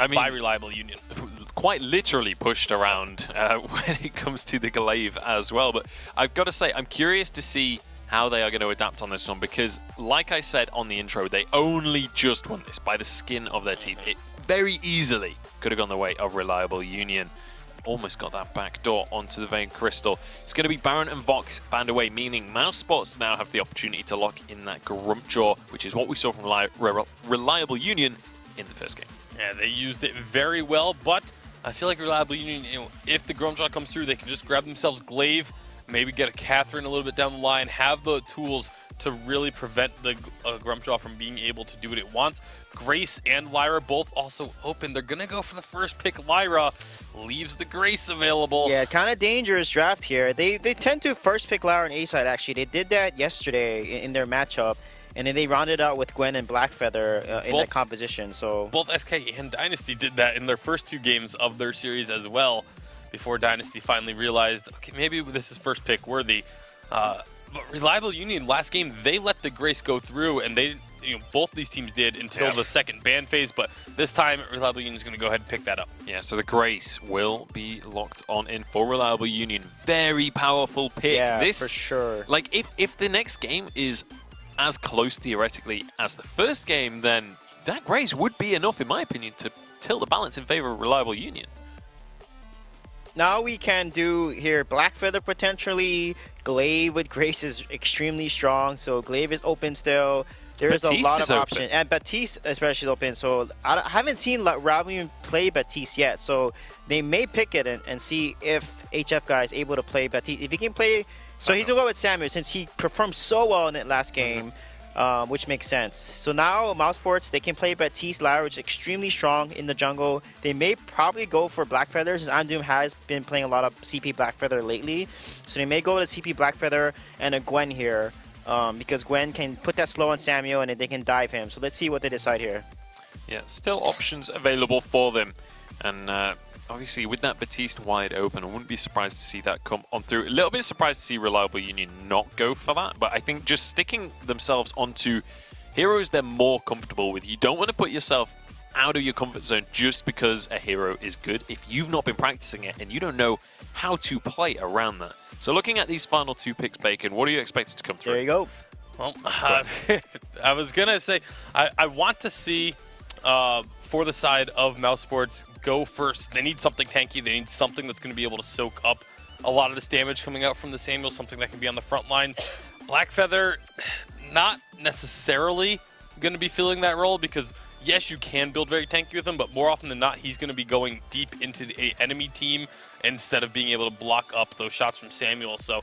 by Reliable Union. Quite literally pushed around when it comes to the glaive as well. But I've got to say, I'm curious to see how they are going to adapt on this one, because like I said on the intro, they only just won this by the skin of their teeth. It very easily could have gone the way of Reliable Union. Almost got that back door onto the Vein Crystal. It's going to be Baron and Vox banned away, meaning Mousesports now have the opportunity to lock in that Grumpjaw, which is what we saw from Reliable Union in the first game. Yeah, they used it very well, but I feel like Reliable Union, if the Grumpjaw comes through, they can just grab themselves Glaive, maybe get a Catherine a little bit down the line, have the tools to really prevent the Grumpjaw from being able to do what it wants. Grace and Lyra both also open. They're going to go for the first pick. Lyra leaves the Grace available. Yeah, kind of dangerous draft here. They tend to first pick Lyra on A side, actually. They did that yesterday in their matchup. And then they rounded out with Gwen and Blackfeather in that composition. So both SK and Dynasty did that in their first 2 games of their series as well, before Dynasty finally realized, okay, maybe this is first pick worthy. But Reliable Union last game, they let the Grace go through, and they, both these teams did until the second ban phase. But this time, Reliable Union is going to go ahead and pick that up. Yeah, so the Grace will be locked on in for Reliable Union. Very powerful pick. Yeah, this, for sure. Like if the next game is as close theoretically as the first game, then that Grace would be enough, in my opinion, to tilt the balance in favor of Reliable Union. Now we can do here Blackfeather potentially. Glaive with Grace is extremely strong, so Glaive is open still. There's a lot of options, and Baptiste especially is open. So I haven't seen Reliable Union play Baptiste yet, so they may pick it and see if HF guy is able to play Baptiste. If he can play, so he's going to go with Samuel since he performed so well in it last game. Which makes sense. So now Mousesports, they can play Baptiste Lyra, which is extremely strong in the jungle. They may probably go for Blackfeather, since Andoom has been playing a lot of CP Blackfeather lately. So they may go with a CP Blackfeather and a Gwen here, because Gwen can put that slow on Samuel and then they can dive him. So let's see what they decide here. Yeah, still options available for them. And obviously with that Baptiste wide open, I wouldn't be surprised to see that come on through. A little bit surprised to see Reliable Union not go for that, but I think just sticking themselves onto heroes they're more comfortable with. You don't want to put yourself out of your comfort zone just because a hero is good if you've not been practicing it and you don't know how to play around that. So looking at these final 2 picks, Bacon, what are you expected to come through? There you go. Well, I was going to say, I want to see, for the side of Mousesports, go first. They need something tanky. They need something that's going to be able to soak up a lot of this damage coming out from the Samuel, something that can be on the front lines. Blackfeather, not necessarily going to be filling that role, because yes, you can build very tanky with him, but more often than not, he's going to be going deep into the enemy team instead of being able to block up those shots from Samuel. So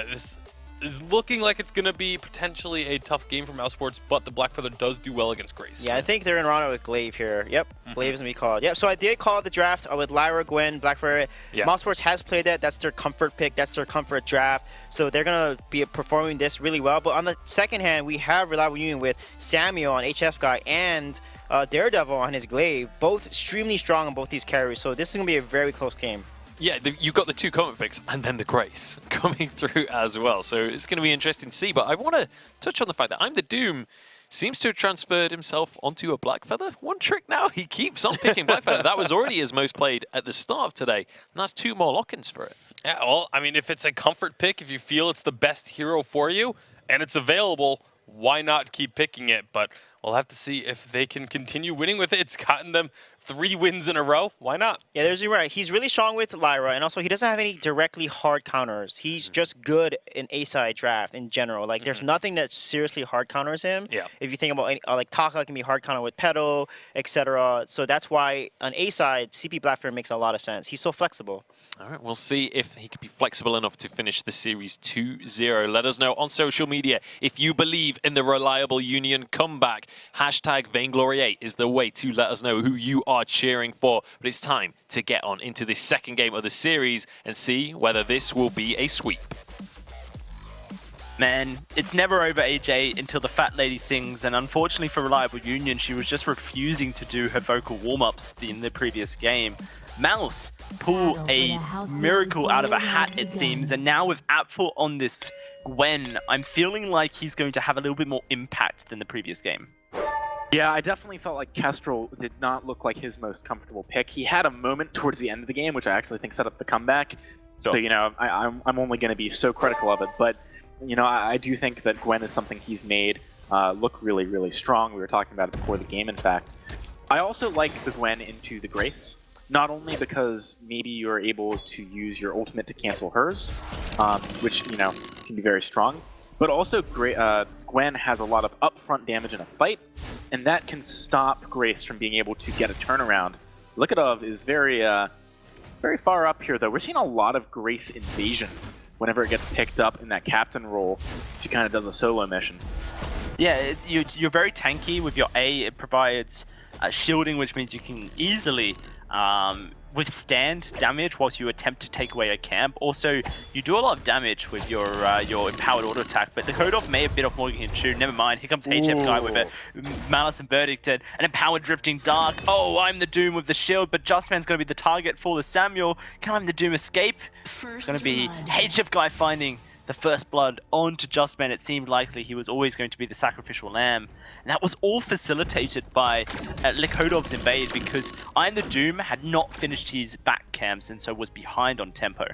this is looking like it's going to be potentially a tough game for Mousesports, but the Blackfeather does do well against Grace. Yeah, I think they're going to run it with Glaive here. Yep, Glaive is going to be called. Yep, so I did call the draft with Lyra, Gwen, Blackfeather. Yeah. Mousesports has played that. That's their comfort pick. That's their comfort draft. So they're going to be performing this really well. But on the second hand, we have Reliable Union with Samuel on HF guy and Daredevil on his Glaive. Both extremely strong on both these carries. So this is going to be a very close game. Yeah, you've got the 2 comfort picks and then the Grace coming through as well. So it's going to be interesting to see. But I want to touch on the fact that I'm the Doom seems to have transferred himself onto a Blackfeather. One trick now, he keeps on picking Blackfeather. That was already his most played at the start of today. And that's 2 more lock-ins for it. Yeah, well, I mean, if it's a comfort pick, if you feel it's the best hero for you and it's available, why not keep picking it? But we'll have to see if they can continue winning with it. It's gotten them 3 wins in a row. Why not? Yeah, there's right. He's really strong with Lyra, and also he doesn't have any directly hard counters. He's just good in A-side draft in general. Like, there's nothing that seriously hard counters him. Yeah. If you think about any, like Taka can be hard counter with Petal, etc. So that's why on A-side, CP Blackfeather makes a lot of sense. He's so flexible. All right, we'll see if he can be flexible enough to finish the series 2-0. Let us know on social media if you believe in the Reliable Union comeback. Hashtag Vainglory8 is the way to let us know who you are cheering for. But it's time to get on into this second game of the series and see whether this will be a sweep. Man, it's never over, AJ, until the fat lady sings, and unfortunately for Reliable Union, she was just refusing to do her vocal warm-ups in the previous game. Mouse pull a miracle out of a hat, it seems, and now with Apfel on this Gwen, I'm feeling like he's going to have a little bit more impact than the previous game. Yeah, I definitely felt like Kestrel did not look like his most comfortable pick. He had a moment towards the end of the game, which I actually think set up the comeback. So, you know, I'm only going to be so critical of it. But, you know, I do think that Gwen is something he's made look really, really strong. We were talking about it before the game, in fact. I also like the Gwen into the Grace, not only because maybe you're able to use your ultimate to cancel hers, which, you know, can be very strong, but also Gwen has a lot of upfront damage in a fight, and that can stop Grace from being able to get a turnaround. Likadov is very far up here, though. We're seeing a lot of Grace invasion whenever it gets picked up in that captain role. She kind of does a solo mission. Yeah, you're very tanky with your A. It provides shielding, which means you can easily withstand damage whilst you attempt to take away a camp. Also, you do a lot of damage with your empowered auto attack, but the Kodov may have bit off more than you can chew. Never mind. Here comes HF Guy with a Malice and Verdict and an empowered Drifting Dark. Oh, I'm the Doom with the shield, but Justman's going to be the target for the Samuel. Can I'm the Doom escape? It's going to be HF Guy finding the first blood onto Justman. It seemed likely he was always going to be the sacrificial lamb. And that was all facilitated by Likodov's invade, because I'm the Doom had not finished his back camps and so was behind on tempo.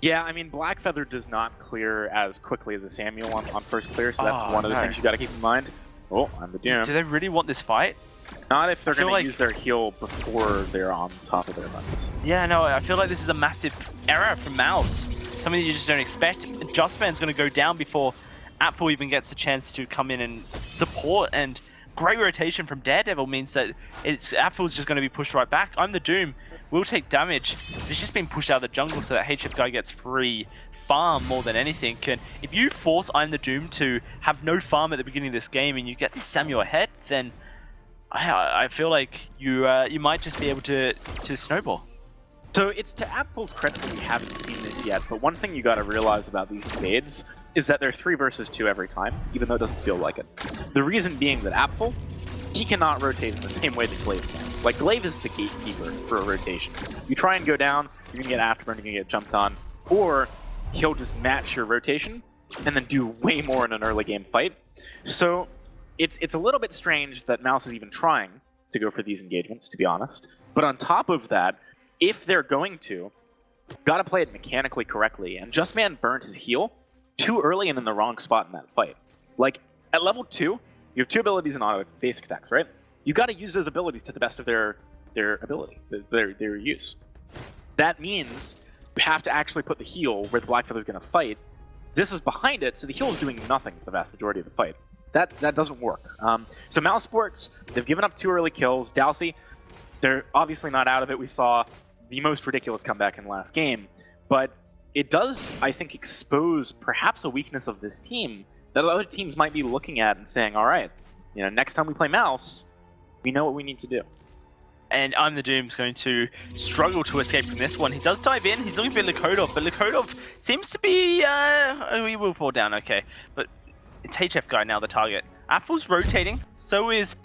Yeah, I mean, Blackfeather does not clear as quickly as a Samuel on first clear, so that's one of the things you got to keep in mind. Oh, I'm the Doom. Do they really want this fight? Not if they're going to use their heal before they're on top of their buttons. Yeah, no, I feel like this is a massive error from Mouse. Something that you just don't expect. Justman's going to go down before Apple even gets a chance to come in and support, and great rotation from Daredevil means that Apple's just going to be pushed right back. I'm the Doom, will take damage. He's just been pushed out of the jungle so that HF Guy gets free farm more than anything. And if you force I'm the Doom to have no farm at the beginning of this game and you get this Samuel ahead, then I feel like you might just be able to snowball. So it's to Apfel's credit that we haven't seen this yet, but one thing you got to realize about these invades is that they're 3 versus 2 every time, even though it doesn't feel like it. The reason being that Apfel, he cannot rotate in the same way that Glaive can. Like, Glaive is the gatekeeper for a rotation. You try and go down, you're going to get afterburn, you're going to get jumped on, or he'll just match your rotation and then do way more in an early game fight. So it's a little bit strange that Mouse is even trying to go for these engagements, to be honest. But on top of that, if they're going to, gotta play it mechanically correctly. And Justman burned his heal too early and in the wrong spot in that fight. Like, at level 2, you have 2 abilities in auto basic attacks, right? You gotta use those abilities to the best of their ability, their use. That means you have to actually put the heal where the Blackfeather's gonna fight. This is behind it, so the heal is doing nothing for the vast majority of the fight. That doesn't work. So Mousesports, they've given up 2 early kills. Dalsy, they're obviously not out of it. We saw the most ridiculous comeback in the last game, but it does, I think, expose perhaps a weakness of this team that other teams might be looking at and saying, all right, you know, next time we play Mouse, we know what we need to do. And I'm the Doom's going to struggle to escape from this one. He does dive in, he's looking for Likodov, but Likodov seems to be, he will fall down, okay. But it's HF Guy now the target. Apple's rotating, so is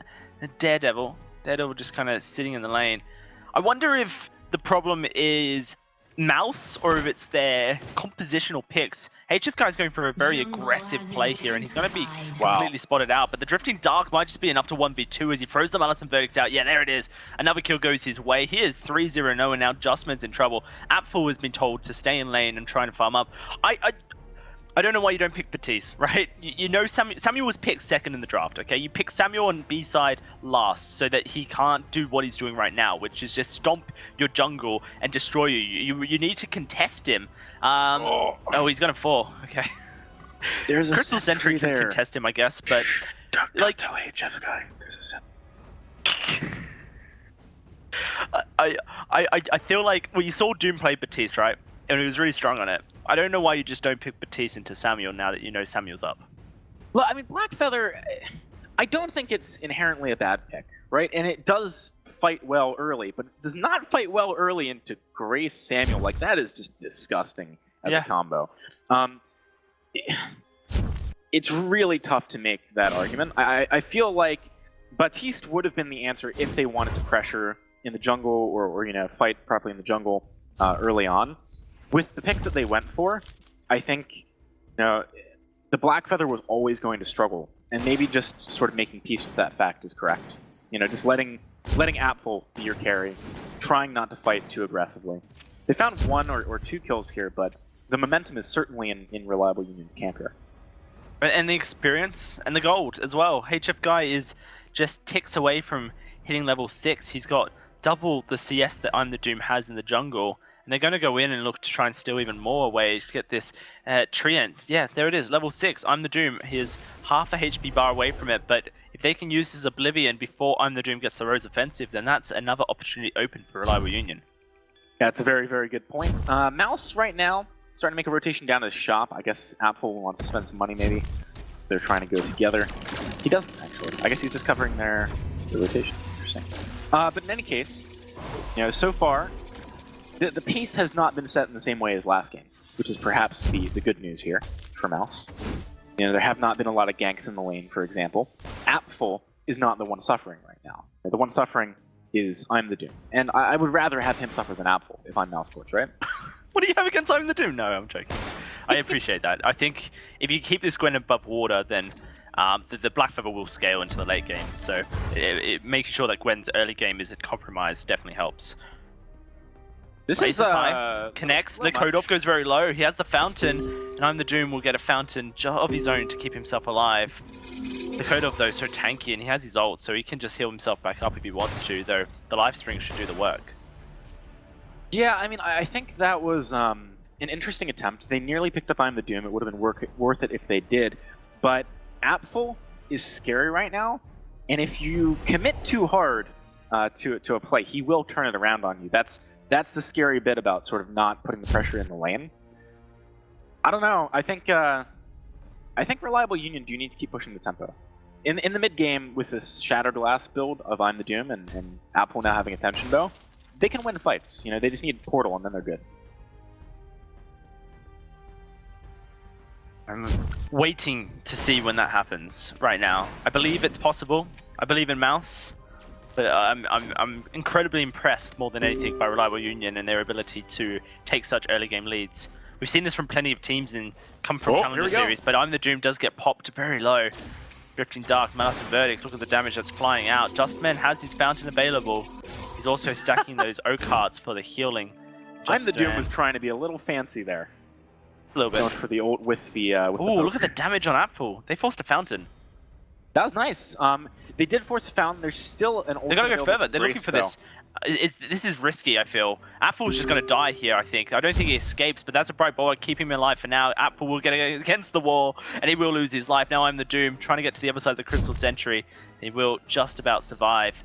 Daredevil. Daredevil just kind of sitting in the lane. I wonder if the problem is Mouse or if it's their compositional picks. HF Guy's going for a very aggressive play here, and he's going to be completely spotted out. But the Drifting Dark might just be enough to 1v2 as he throws the Malice and Verdicts out. Yeah, there it is. Another kill goes his way. He is 3-0-0, and now Justman's in trouble. Apfel has been told to stay in lane and try and farm up. I don't know why you don't pick Batiste, right? You know Samuel was picked second in the draft, okay? You pick Samuel on B-side last so that he can't do what he's doing right now, which is just stomp your jungle and destroy you. You need to contest him. Oh, he's going to fall. Okay. There's a Crystal Sentry can contest him, I guess, but... Don't like, tell HF Guy. There's a I feel like... Well, you saw Doom play Batiste, right? And he was really strong on it. I don't know why you just don't pick Batiste into Samuel now that you know Samuel's up. Well, I mean, Blackfeather, I don't think it's inherently a bad pick, right? And it does fight well early, but it does not fight well early into Grace Samuel. Like, that is just disgusting as a combo. It's really tough to make that argument. I feel like Batiste would have been the answer if they wanted to pressure in the jungle or you know, fight properly in the jungle early on. With the picks that they went for, I think, you know, the Blackfeather was always going to struggle and maybe just sort of making peace with that fact is correct. You know, just letting Apfel be your carry, trying not to fight too aggressively. They found 1 or 2 kills here, but the momentum is certainly in Reliable Union's camp here. And the experience and the gold as well. HF Guy is just ticks away from hitting level 6. He's got double the CS that I'm the Doom has in the jungle. And they're going to go in and look to try and steal even more away to get this Treant. Yeah, there it is, level 6. I'm the Doom. He is half a HP bar away from it, but if they can use his Oblivion before I'm the Doom gets the Rose offensive, then that's another opportunity open for Reliable Union. Yeah, that's a very, very good point. Mouse right now starting to make a rotation down to the shop. I guess Apfel wants to spend some money maybe. They're trying to go together. He doesn't, actually. I guess he's just covering their rotation. Interesting. But in any case, you know, so far, the pace has not been set in the same way as last game, which is perhaps the good news here for Mouse. You know, there have not been a lot of ganks in the lane, for example. Apfel is not the one suffering right now. The one suffering is I'm the Doom. And I would rather have him suffer than Apfel if I'm Mousesports, right? What do you have against I'm the Doom? No, I'm joking. I appreciate that. I think if you keep this Gwen above water, then the Black Feather will scale into the late game. So making sure that Gwen's early game isn't compromised definitely helps. This is connects. Likodov goes very low. He has the fountain, and I'm the Doom will get a fountain of his own to keep himself alive. Likodov though so tanky, and he has his ult, so he can just heal himself back up if he wants to. Though the life spring should do the work. Yeah, I mean, I think that was an interesting attempt. They nearly picked up I'm the Doom. It would have been worth it if they did. But Apfel is scary right now, and if you commit too hard to a play, he will turn it around on you. That's the scary bit about sort of not putting the pressure in the lane. I don't know. I think Reliable Union do need to keep pushing the tempo. In the mid game with this Shattered Glass build of I'm the Doom and Apfel now having attention though, they can win fights. You know, they just need Portal and then they're good. I'm waiting to see when that happens right now. I believe it's possible. I believe in Mouse. But I'm incredibly impressed more than anything by Reliable Union and their ability to take such early game leads. We've seen this from plenty of teams in come from Challenger Series, but I'm the Doom does get popped very low. Drifting Dark, Malice and Verdict, look at the damage that's flying out. Justman has his fountain available. He's also stacking those O-cards for the healing. I'm the Doom was trying to be a little fancy there. A little bit. Going for the ult with the oh, look at the damage on Apfel. They forced a fountain. That was nice. They did force a fountain. There's still an ult. They're gonna go further. They're looking for this. This is risky, I feel. Apfel's just going to die here, I think. I don't think he escapes, but that's a bright bullet. Keep him alive for now. Apfel will get against the wall, and he will lose his life. Now I'm the Doom, trying to get to the other side of the Crystal Sentry. He will just about survive.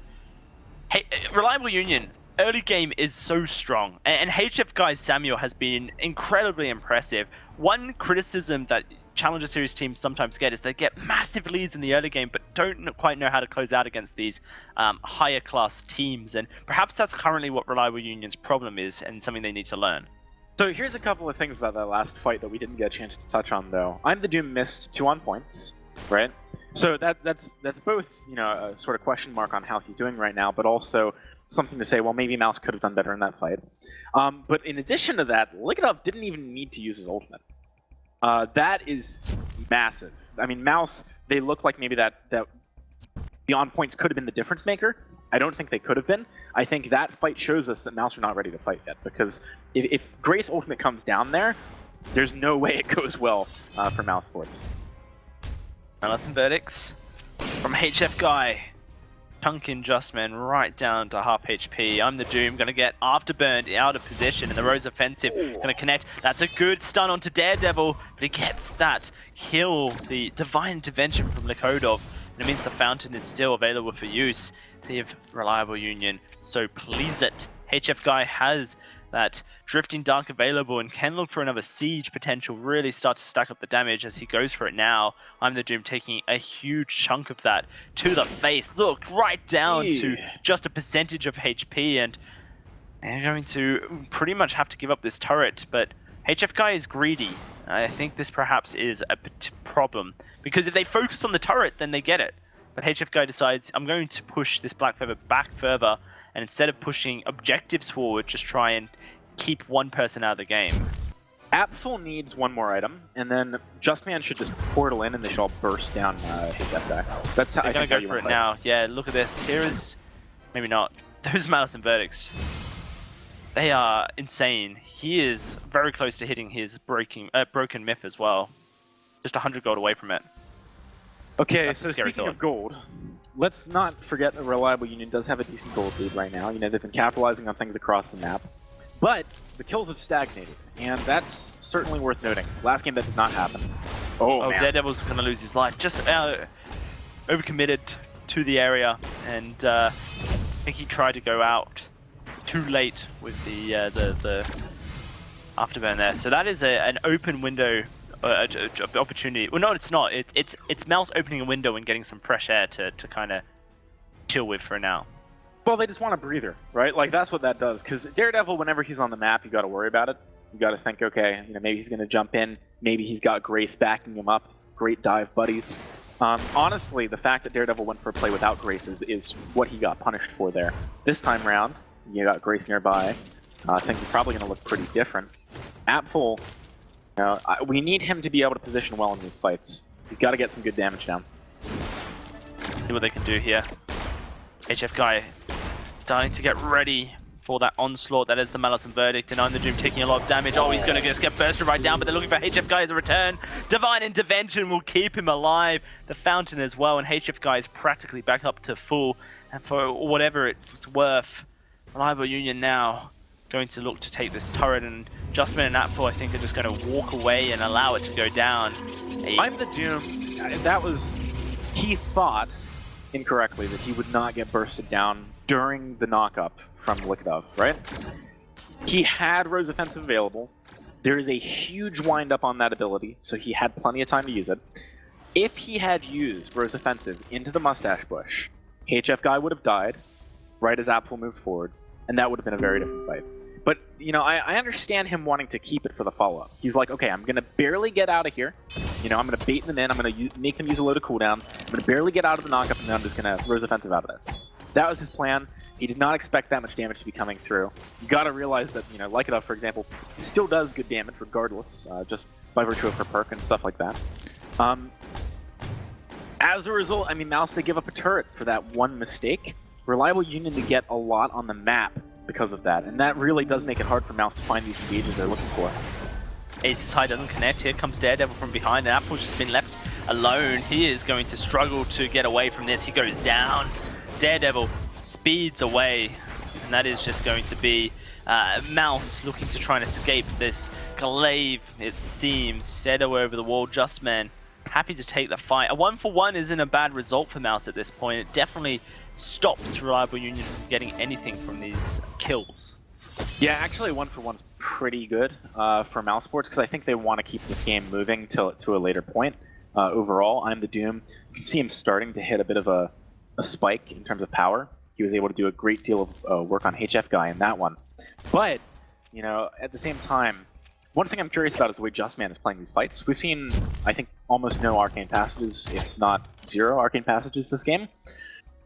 Hey, Reliable Union, early game is so strong. And HF Guy's Samuel has been incredibly impressive. One criticism that Challenger Series teams sometimes get is they get massive leads in the early game but don't quite know how to close out against these higher class teams, and perhaps that's currently what Reliable Union's problem is and something they need to learn. So here's a couple of things about that last fight that we didn't get a chance to touch on though. I'm the Doom missed 2 on points, right? So that's both, you know, a sort of question mark on how he's doing right now, but also something to say, well, maybe Mouse could have done better in that fight. But in addition to that, Likodov didn't even need to use his ultimate. That is massive. I mean, Mouse, they look like maybe that the on points could have been the difference maker. I don't think they could have been. I think that fight shows us that Mouse are not ready to fight yet, because if Grace ultimate comes down there, there's no way it goes well for Mousesports. Malice and Verdicts from HF Guy. Chunking Justman right down to half HP. I'm the Doom, gonna get afterburned out of position, and the Rose offensive gonna connect. That's a good stun onto Daredevil, but he gets that kill, the divine intervention from Likodov, and it means the fountain is still available for use. They have Reliable Union, so please it. HF Guy has that Drifting Dark available and can look for another siege potential, really start to stack up the damage as he goes for it now. I'm the Doom taking a huge chunk of that to the face. Look, right down to just a percentage of HP, and they're going to pretty much have to give up this turret, but HF Guy is greedy. I think this perhaps is a problem, because if they focus on the turret, then they get it. But HF Guy decides, I'm going to push this Black Feather back further, and instead of pushing objectives forward, just try and keep one person out of the game. Apfel needs one more item, and then Justman should just portal in, and they should all burst down Hijab guy. That's how They're I going think to how go you for it wanna now. play Yeah, look at this. Here is... Maybe not. Those Malice and Verdicts. They are insane. He is very close to hitting his broken myth as well. Just 100 gold away from it. Okay, That's so a scary speaking thought. of gold, let's not forget that Reliable Union does have a decent gold lead right now. You know, they've been capitalizing on things across the map. But the kills have stagnated, and that's certainly worth noting. Last game that did not happen. Oh, man. Daredevil's going to lose his life. Just overcommitted to the area, and I think he tried to go out too late with the afterburn there. So that is an open window opportunity. Well, no, it's not. It's Mouse opening a window and getting some fresh air to kind of chill with for now. Well, they just want a breather, right? Like, that's what that does. Because Daredevil, whenever he's on the map, you got to worry about it. You got to think, okay, you know, maybe he's going to jump in. Maybe he's got Grace backing him up. It's great dive buddies. Honestly, the fact that Daredevil went for a play without Grace is what he got punished for there. This time round, you got Grace nearby. Things are probably going to look pretty different. Apfel, you know, we need him to be able to position well in these fights. He's got to get some good damage down. See what they can do here. HF Guy starting to get ready for that onslaught. That is the Malice and Verdict. And the Doom taking a lot of damage. Oh, he's going to just get bursted right down, but they're looking for HF Guy as a return. Divine Intervention will keep him alive. The Fountain as well, and HF Guy is practically back up to full. And for whatever it's worth, Reliable Union now going to look to take this turret, and Justman and Apfel, I think, are just going to walk away and allow it to go down. I'm the Doom. That was... He thought, incorrectly, that he would not get bursted down during the knock-up from Likadov, right? He had Rose Offensive available. There is a huge wind-up on that ability, so he had plenty of time to use it. If he had used Rose Offensive into the Mustache Bush, HF Guy would have died right as Apfel moved forward, and that would have been a very different fight. But, you know, I understand him wanting to keep it for the follow-up. He's like, okay, I'm going to barely get out of here. You know, I'm going to bait them in. I'm going to make them use a load of cooldowns. I'm going to barely get out of the knock-up, and then I'm just going to Rose Offensive out of there. That was his plan. He did not expect that much damage to be coming through. You got to realize that, you know, Likadov, for example, still does good damage regardless, just by virtue of her perk and stuff like that. As a result, I mean, Mouse, they give up a turret for that one mistake. Reliable Union to get a lot on the map because of that, and that really does make it hard for Mouse to find these engages they're looking for. Ace's High doesn't connect. Here comes Daredevil from behind, and Apfel's just been left alone. He is going to struggle to get away from this. He goes down. Daredevil speeds away, and that is just going to be Mouse looking to try and escape this glaive, it seems. Daredevil over the wall. Justman happy to take the fight. A 1-for-1 isn't a bad result for Mouse at this point. It definitely stops Reliable Union from getting anything from these kills. Yeah, actually 1-for-1's pretty good for Mousesports, because I think they want to keep this game moving to a later point. Overall, I'm the Doom. You can see him starting to hit a bit of a spike in terms of power. He was able to do a great deal of work on HF Guy in that one. But, you know, at the same time, one thing I'm curious about is the way Justman is playing these fights. We've seen, I think, almost no Arcane Passages, if not 0 Arcane Passages this game.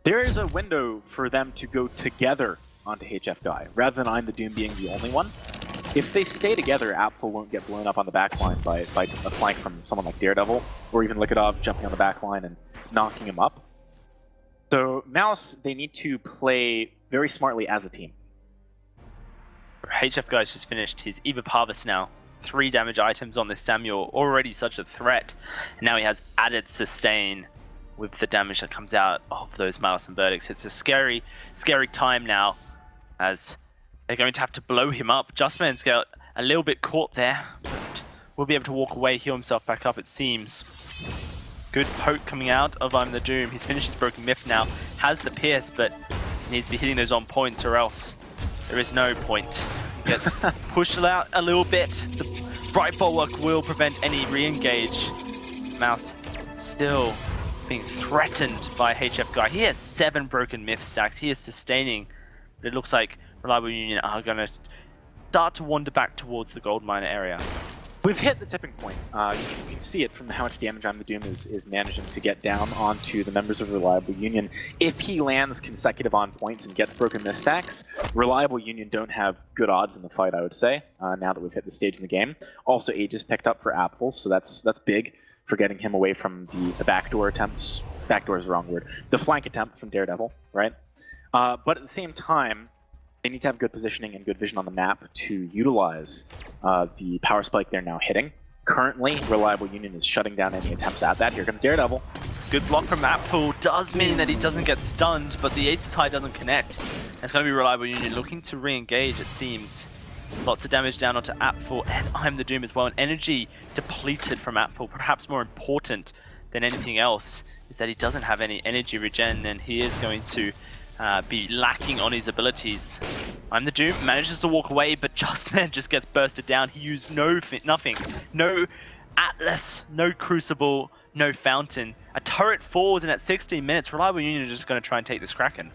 There is a window for them to go together onto HF Guy, rather than I'm the Doom being the only one. If they stay together, Apfel won't get blown up on the backline by a flank from someone like Daredevil, or even Likadov jumping on the backline and knocking him up. So Mouse, they need to play very smartly as a team. HF Guy's just finished his Eve of Harvest now. 3 damage items on this Samuel, already such a threat. And now he has added sustain with the damage that comes out of those Malice and Verdicts. It's a scary, scary time now, as they're going to have to blow him up. Justman's got a little bit caught there, but will be able to walk away, heal himself back up, it seems. Good poke coming out of I'm the Doom. He's finished his Broken Myth now, has the Pierce, but needs to be hitting those on points, or else there is no point. He gets pushed out a little bit. The Bright Bulwark will prevent any re-engage. Mouse still being threatened by HF Guy. He has 7 Broken Myth stacks. He is sustaining, but it looks like Reliable Union are going to start to wander back towards the gold miner area. We've hit the tipping point. You can see it from how much damage I'm the Doom is managing to get down onto the members of Reliable Union. If he lands consecutive on points and gets broken miss stacks, Reliable Union don't have good odds in the fight, I would say, now that we've hit the stage in the game. Also, Age is picked up for Apfel, so that's big for getting him away from the backdoor attempts. Backdoor is the wrong word. The flank attempt from Daredevil, right? But at the same time, they need to have good positioning and good vision on the map to utilize the power spike they're now hitting. Currently, Reliable Union is shutting down any attempts at that. Here comes Daredevil. Good block from Apfel does mean that he doesn't get stunned, but the Aces High doesn't connect. It's going to be Reliable Union looking to re-engage, it seems. Lots of damage down onto Apfel and I'm the Doom as well. And energy depleted from Apfel. Perhaps more important than anything else is that he doesn't have any energy regen, and he is going to be lacking on his abilities. I'm the Doom manages to walk away, but Justman just gets bursted down. He used nothing. No Atlas, no Crucible, no Fountain. A turret falls, and at 16 minutes, Reliable Union is just going to try and take this Kraken.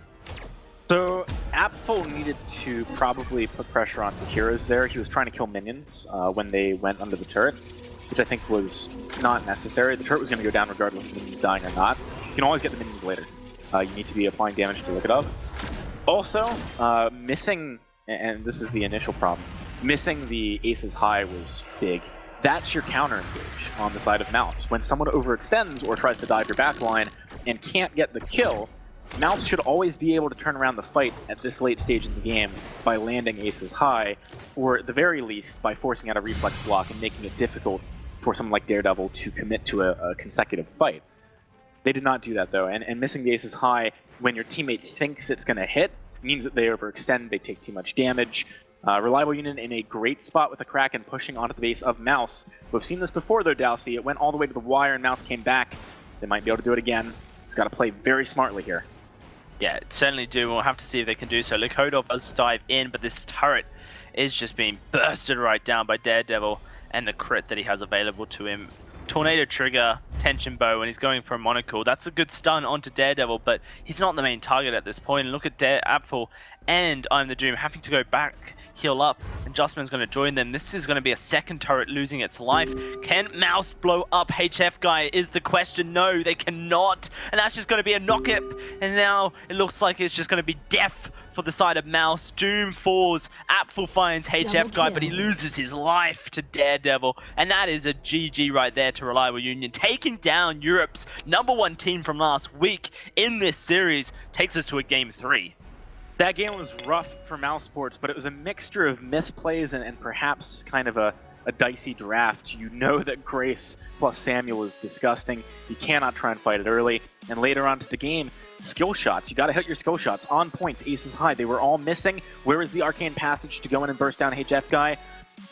So Apfel needed to probably put pressure on the heroes there. He was trying to kill minions when they went under the turret, which I think was not necessary. The turret was going to go down regardless of minions dying or not. You can always get the minions later. You need to be applying damage to look it up. Also, missing, and this is the initial problem, missing the Aces High was big. That's your counter engage on the side of Mouse. When someone overextends or tries to dive your backline and can't get the kill, Mouse should always be able to turn around the fight at this late stage in the game by landing Aces High, or at the very least by forcing out a reflex block and making it difficult for someone like Daredevil to commit to a consecutive fight. They did not do that, though, and missing the Aces High when your teammate thinks it's going to hit means that they overextend, they take too much damage. Reliable Union in a great spot with the Kraken pushing onto the base of Mouse. We've seen this before, though, Dalsy. It went all the way to the wire, and Mouse came back. They might be able to do it again. He's got to play very smartly here. Yeah, certainly do. We'll have to see if they can do so. Likodov does dive in, but this turret is just being bursted right down by Daredevil and the crit that he has available to him. Tornado Trigger, Tension Bow, and he's going for a Monocle. That's a good stun onto Daredevil, but he's not the main target at this point. And look at Apfel and I'm the Doom having to go back, heal up, and Justman's going to join them. This is going to be a second turret losing its life. Can Mouse blow up HF Guy is the question. No, they cannot. And that's just going to be a knock-up. And now it looks like it's just going to be death for the side of Mouse. Doom falls, Apfel finds HF Guy, but he loses his life to Daredevil. And that is a GG right there to Reliable Union. Taking down Europe's #1 team from last week in this series takes us to a Game 3. That game was rough for Mousesports, but it was a mixture of misplays and perhaps kind of a dicey draft. You know that Grace plus Samuel is disgusting. You cannot try and fight it early. And later on to the game, skill shots. You got to hit your skill shots on points, Aces High. They were all missing. Where is the Arcane Passage to go in and burst down HF Guy?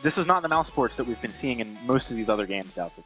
This was not the Mousesports that we've been seeing in most of these other games, Dowsey.